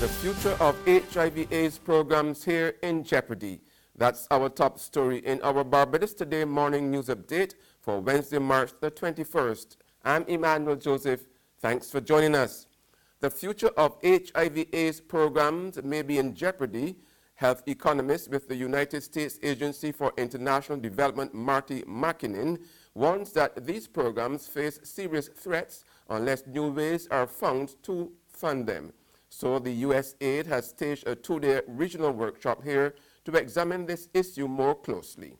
The future of HIV/AIDS programs here in jeopardy. That's our top story in our Barbados Today morning news update for Wednesday, March the 21st. I'm Emmanuel Joseph. Thanks for joining us. The future of HIV/AIDS programs may be in jeopardy. Health economist with the United States Agency for International Development, Marty McKinnon, warns that these programs face serious threats unless new ways are found to fund them. So the USAID has staged a two-day regional workshop here to examine this issue more closely.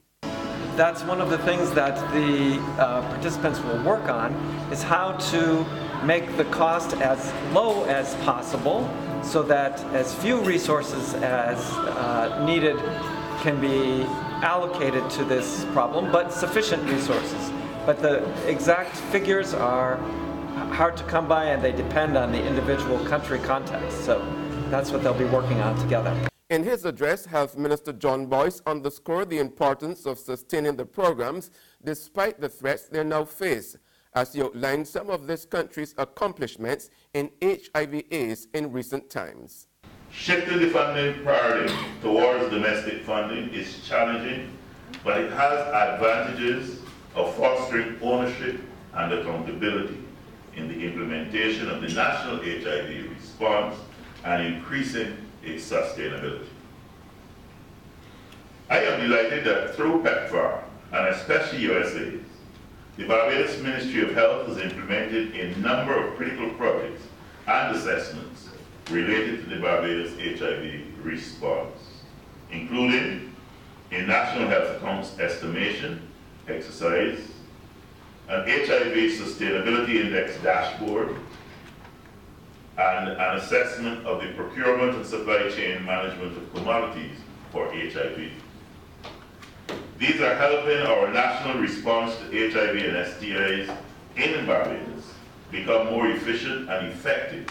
That's one of the things that the participants will work on, is how to make the cost as low as possible so that as few resources as needed can be allocated to this problem, but sufficient resources. But the exact figures are hard to come by, and they depend on the individual country context. So that's what they'll be working on together. In his address, Health Minister John Boyce underscored the importance of sustaining the programs despite the threats they now face, as he outlined some of this country's accomplishments in HIV/AIDS in recent times. Shifting the funding paradigm towards domestic funding is challenging, but it has advantages of fostering ownership and accountability in the implementation of the national HIV response and increasing its sustainability. I am delighted that through PEPFAR, and especially USAID, the Barbados Ministry of Health has implemented a number of critical projects and assessments related to the Barbados HIV response, including a National Health Accounts Estimation exercise, an HIV Sustainability Index dashboard, and an assessment of the procurement and supply chain management of commodities for HIV. These are helping our national response to HIV and STIs in Barbados become more efficient and effective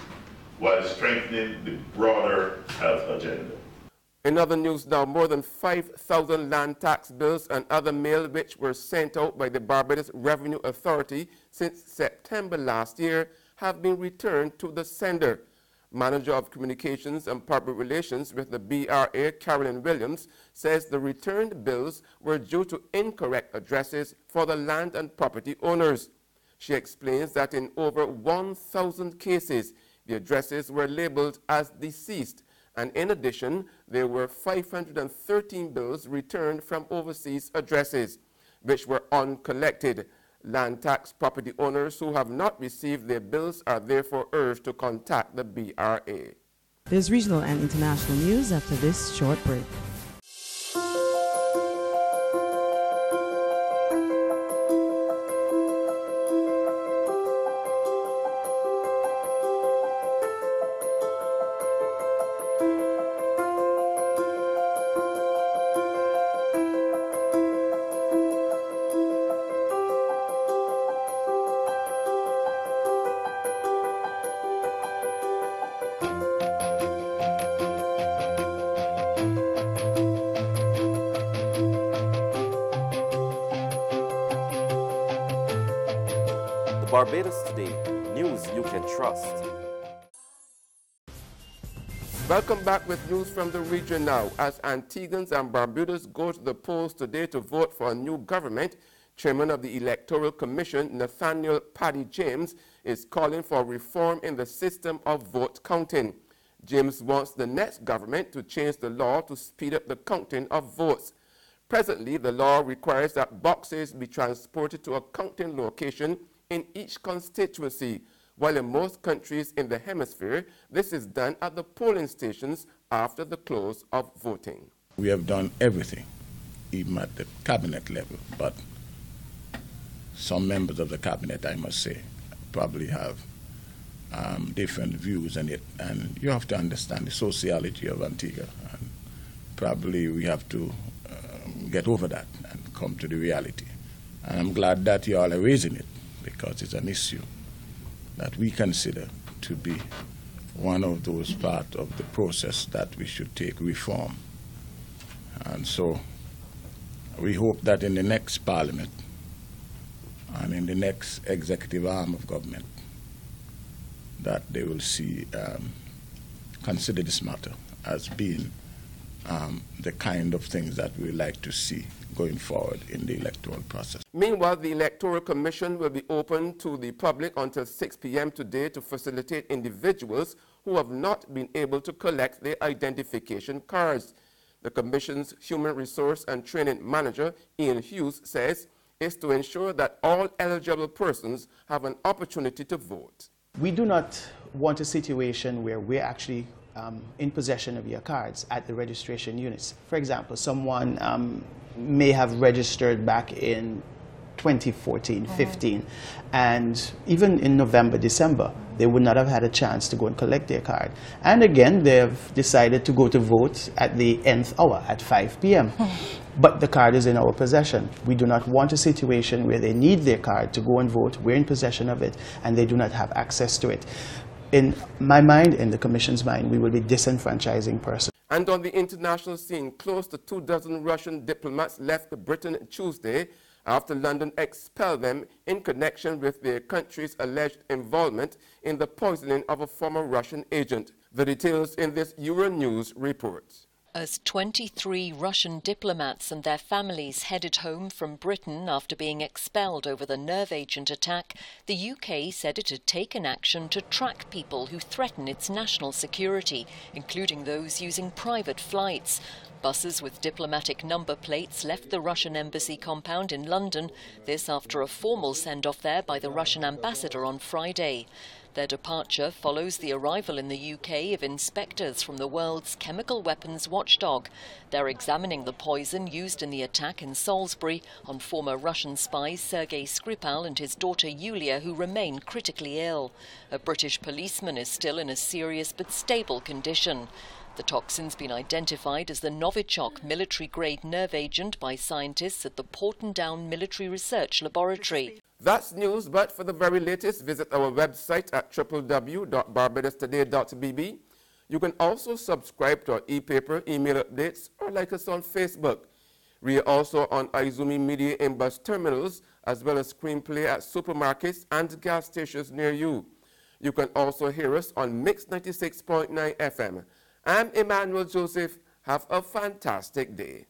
while strengthening the broader health agenda. In other news now, more than 5,000 land tax bills and other mail which were sent out by the Barbados Revenue Authority since September last year have been returned to the sender. Manager of Communications and Public Relations with the BRA, Carolyn Williams, says the returned bills were due to incorrect addresses for the land and property owners. She explains that in over 1,000 cases, the addresses were labeled as deceased, and in addition, there were 513 bills returned from overseas addresses, which were uncollected. Land tax property owners who have not received their bills are therefore urged to contact the BRA. There's regional and international news after this short break. Barbados Today, news you can trust. Welcome back with news from the region now. As Antiguans and Barbudas go to the polls today to vote for a new government, Chairman of the Electoral Commission, Nathaniel Paddy James, is calling for reform in the system of vote counting. James wants the next government to change the law to speed up the counting of votes. Presently, the law requires that boxes be transported to a counting location in each constituency, while in most countries in the hemisphere, this is done at the polling stations after the close of voting. We have done everything, even at the cabinet level, but some members of the cabinet, I must say, probably have different views on it, and you have to understand the sociology of Antigua, and probably we have to get over that and come to the reality. And I'm glad that you all are raising it, because it's an issue that we consider to be one of those parts of the process that we should take reform. And so we hope that in the next parliament and in the next executive arm of government that they will see consider this matter as being the kind of things that we like to see going forward in the electoral process. Meanwhile, the Electoral Commission will be open to the public until 6 p.m. today to facilitate individuals who have not been able to collect their identification cards. The Commission's Human Resource and Training Manager, Ian Hughes, says is to ensure that all eligible persons have an opportunity to vote. We do not want a situation where we're actually in possession of your cards at the registration units. For example, someone may have registered back in 2014, 15, and even in November, December, they would not have had a chance to go and collect their card. And again, they've decided to go to vote at the nth hour, at 5 p.m. But the card is in our possession. We do not want a situation where they need their card to go and vote, we're in possession of it, and they do not have access to it. In my mind, in the Commission's mind, we will be disenfranchising persons. And on the international scene, close to 24 Russian diplomats left Britain Tuesday after London expelled them in connection with their country's alleged involvement in the poisoning of a former Russian agent. The details in this Euronews report. As 23 Russian diplomats and their families headed home from Britain after being expelled over the nerve agent attack, the UK said it had taken action to track people who threaten its national security, including those using private flights. Buses with diplomatic number plates left the Russian embassy compound in London, this after a formal send-off there by the Russian ambassador on Friday. Their departure follows the arrival in the UK of inspectors from the world's chemical weapons watchdog. They're examining the poison used in the attack in Salisbury on former Russian spies Sergei Skripal and his daughter Yulia, who remain critically ill. A British policeman is still in a serious but stable condition. The toxin's been identified as the Novichok military-grade nerve agent by scientists at the Porton Down Military Research Laboratory. That's news, but for the very latest, visit our website at www.barbadostoday.bb. You can also subscribe to our e-paper, email updates, or like us on Facebook. We are also on Izumi Media in bus terminals, as well as screenplay at supermarkets and gas stations near you. You can also hear us on Mix 96.9 FM. I'm Emmanuel Joseph. Have a fantastic day.